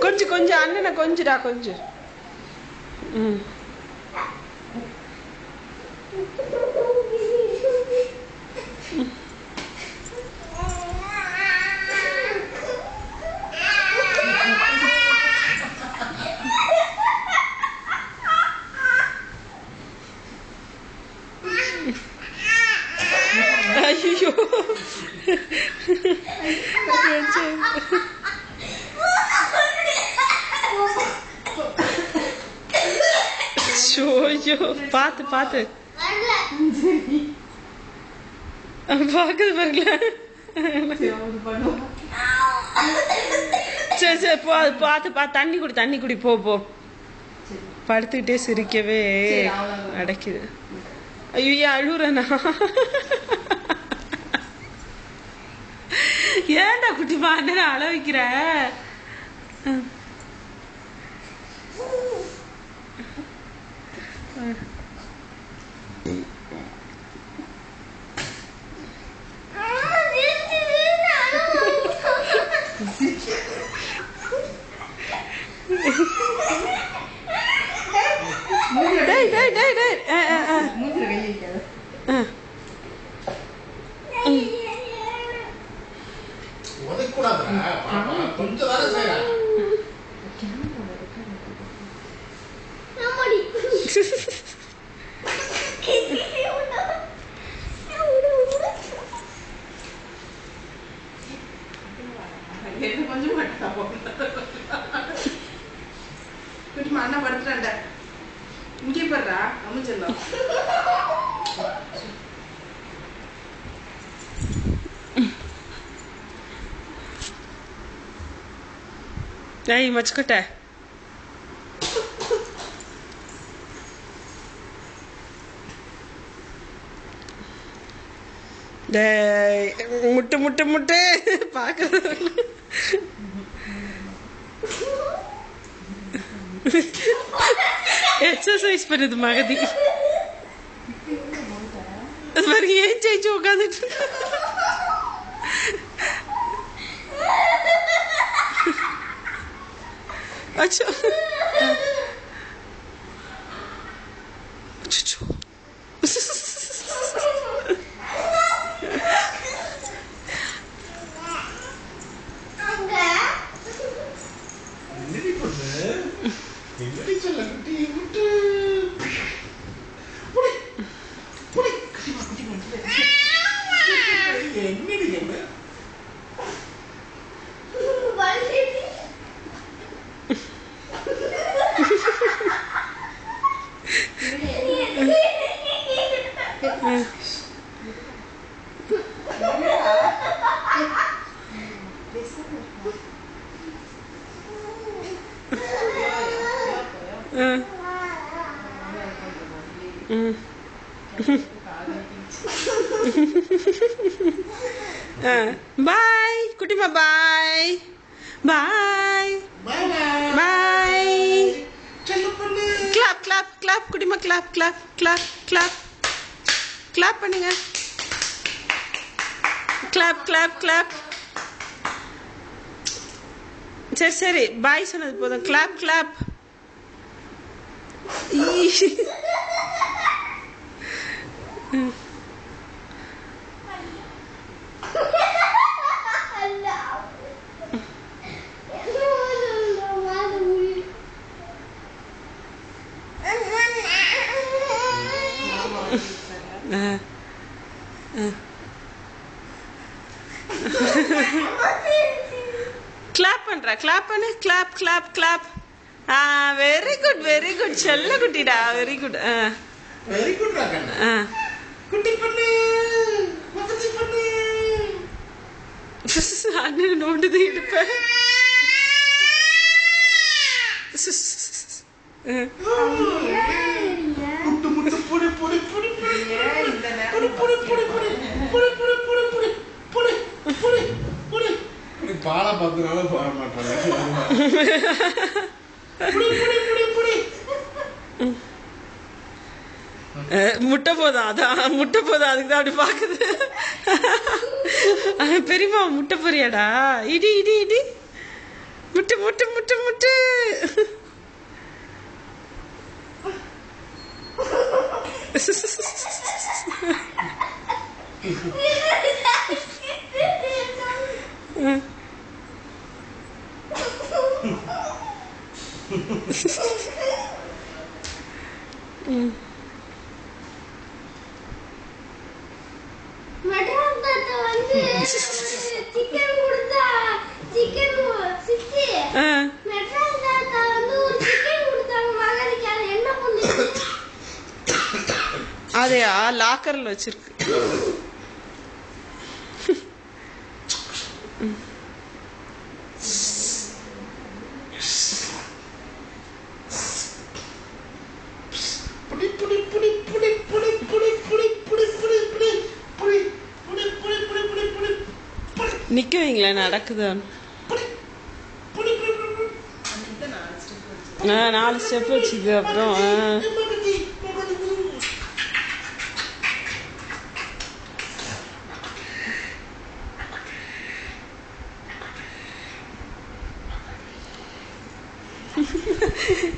கொஞ்சம் கொஞ்சம் அண்ணனை கொஞ்சடா கொஞ்சம். ஐயோ ஐயோ பாத்து பாத்து பாக்குது பாருங்கள. சரி சரி போ பாத்து பாத்து தண்ணி குடி தண்ணி குடி போ போ. படுத்துக்கிட்டே சிரிக்கவே அடைக்குது. ஐயோ அழுறனா ஏன்டா குட்டிமா அண்ணன் அழ வைக்கிற? அண்ணா படுத்துறான்டா. இங்கே படுறா அமைச்சல்லாம். ஏய் மச்சுக்கட்ட முட்டு முட்டு முட்டு பாக்குறது. எக்ஸசைஸ் பண்ணுது மகதி. அது மாதிரி ஏன் ஜெயிச்சு உட்காந்துட்டு அச்சோ அச்சோ பாய் குட்டிமா bye bye bye. Clap clap clap குட்டிமா clap clap clap clap clap பண்ணுங்க. Clap clap clap. சரி சரி பாய் சொன்னது போதும். Clap clap. கிளாப் பண்ற கிளாப் பண்ணு. Clap clap clap. Very good very good செல்ல குட்டிடா. வெரி குட் வெரி குட் ராகண்ணா. குட்டி பண்ணு மகதி பண்ணு. அண்ணன் நோண்டுது இடுப்ப. முட்டு முட்டு புடி புடி புடி புடி புடி புடி புடி புடி புடி புடி புடி புடி புடி புடி புடி. நீ பாலா பார்த்தனால போட மாட்டாங்க. புடி புடி புடி புடி முட்டை போதும், அதான் முட்டை போதும், அதுக்கு தான் அப்படி பாக்குது. பெரியமா முட்டை பொரியாடா, இடி இடி இடி, முட்டை முட்டை முட்டை முட்டை. அதையா லாக்கர்ல வச்சிருக்கு. நிக்க வைங்களா, நடக்குதான். 4 ஸ்டெப் வச்சுது. அப்புறம்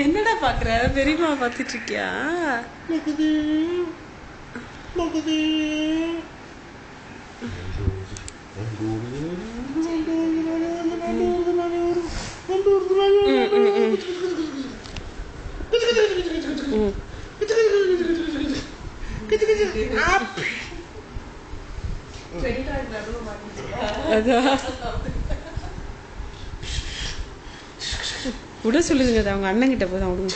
என்னடா பாக்குற? பெரியமா பாத்துட்டு இருக்கியா? விட சொல்லுங்க, அவங்க அண்ணன் கிட்ட போதான் விடுங்க.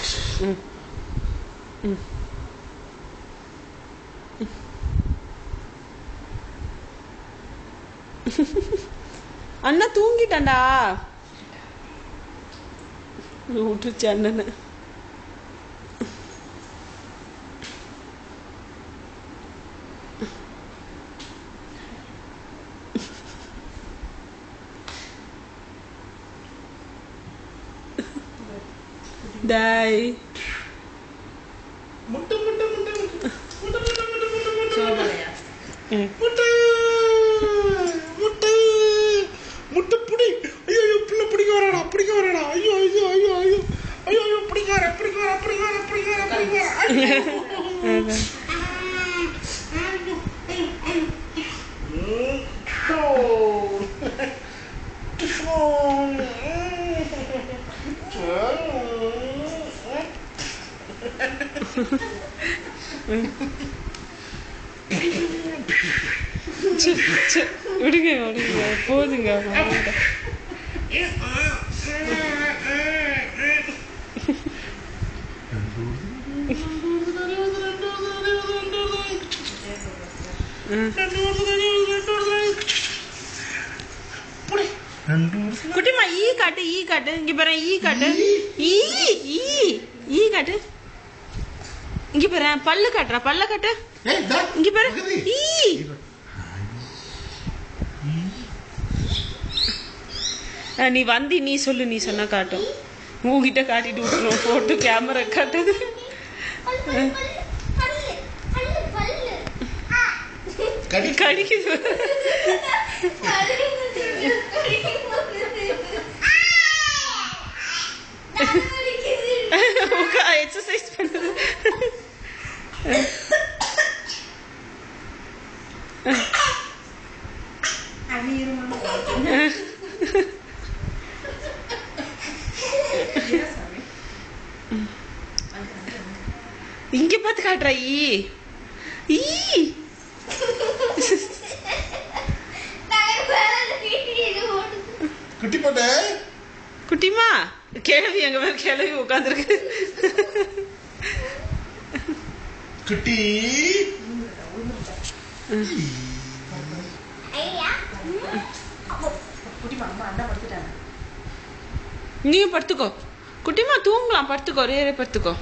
அண்ணா தூங்கிட்டான்டா, விட்டுருச்சு அண்ணனை. டாய் முட்டை முட்டை முட்டை முட்டை முட்டை முட்டை முட்டை முட்டை புடி. ஐயோ ஐயோ, பிள்ளை பிடிக்க வரடா, பிடிக்க வரடா. ஐயோ ஐயோ ஐயோ ஐயோ ஐயோ ஐயோ, பிடிக்க வர பிடிக்க வர பிடிக்க வர பிடிக்க வர பிடிக்க வர. விடுங்க விடுங்க, போதுங்க. குட்டிமா ஈ காட்டு, ஈ காட்டு, இங்க பாரு, ஈ காட்டு, ஈ ஈ ஈ காட்டு, இங்க பாரு, பல்லு காட்டுறா, பல்ல காட்டு, இங்க பாரு, ஈ. நீ வந்து நீ சொல்லு, நீ சொன்னா காட்டும். உங்ககிட்ட காட்டிட்டு விட்டுரும், போட்டு கேமரா காட்டுது. கடிக்குது. எக்ஸசைஸ் பண்ணுது. இங்க பார்த்து காட்டுறா, ஈ ஈ. குட்டி போட்ட குட்டிமா கிழவி, எங்க மேல கிழவி உட்காந்துருக்கு. குட்டி நீங்க படுத்துக்கோ குட்டிமா, தூங்கலாம், படுத்துக்கோ, ரேரே படுத்துக்கோ.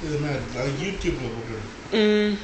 இது நான் யூடியூப்ல போட்டு ம்